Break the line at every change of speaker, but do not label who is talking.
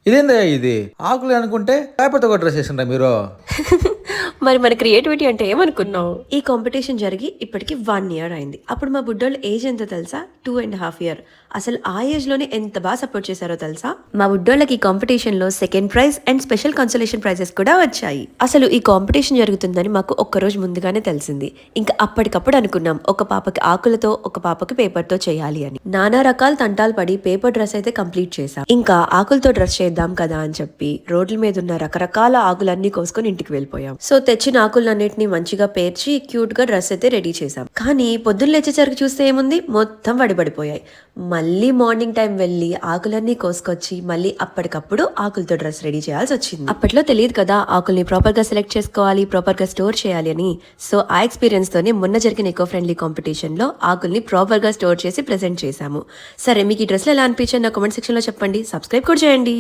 ఇదేందా ఇది ఆకులు అనుకుంటే పేపర్తో కూడా డ్రెస్ వేసిండ్రా మీరు?
మరి మన క్రియేటివిటీ అంటే ఏమనుకున్నావు? ఈ కాంపిటీషన్ జరిగి ఇప్పటికి 1 year అయింది. అప్పుడు మా బుడ్డోళ్ళ ఏజ్ ఎంత తెలుసా? 2.5 years. అసలు ఆ ఏజ్ లోనే ఎంత బాగా సపోర్ట్ చేశారో తెలుసా? మా బుడ్డోళ్ళకి ఈ కాంపిటీషన్ లో second prize and special consolation prices కూడా వచ్చాయి. అసలు ఈ కాంపిటీషన్ జరుగుతుందని మాకు ఒక్కరోజు ముందుగానే తెలిసింది. ఇంకా అప్పటికప్పుడు అనుకున్నాం ఒక పాపకి ఆకులతో ఒక పాపకి పేపర్ తో చేయాలి అని. నానా రకాల తంటాలు పడి పేపర్ డ్రెస్ అయితే కంప్లీట్ చేశాం. ఇంకా ఆకులతో డ్రెస్ చేద్దాం కదా అని చెప్పి రోడ్ల మీద ఉన్న రకరకాల ఆకులన్నీ కోసుకొని ఇంటికి వెళ్ళిపోయాం. సో తెచ్చిన ఆకులన్నిటిని మంచిగా పేర్చి క్యూట్ గా డ్రెస్ అయితే రెడీ చేశాం. కానీ పొద్దున్న లేచేసరికి చూస్తే ఏముంది, మొత్తం వడిపడిపోయాయి. మళ్ళీ మార్నింగ్ టైం వెళ్ళి ఆకులన్నీ కోసుకొచ్చి మళ్ళీ అప్పటికప్పుడు ఆకులతో డ్రెస్ రెడీ చేయాల్సి వచ్చింది. అప్పట్లో తెలియదు కదా ఆకుల్ని ప్రాపర్ గా సెలెక్ట్ చేసుకోవాలి, ప్రాపర్ గా స్టోర్ చేయాలి అని. సో ఆ ఎక్స్పీరియన్స్ తోనే మొన్న జరిగిన ఎకో ఫ్రెండ్లీ కాంపిటీషన్ లో ఆకుల్ని ప్రాపర్ గా స్టోర్ చేసి ప్రెజెంట్ చేశాము. సరే మీకు ఈ డ్రెస్లు ఎలా అనిపించింది నా కామెంట్ సెక్షన్ లో చెప్పండి. సబ్స్క్రైబ్ కూడా చేయండి.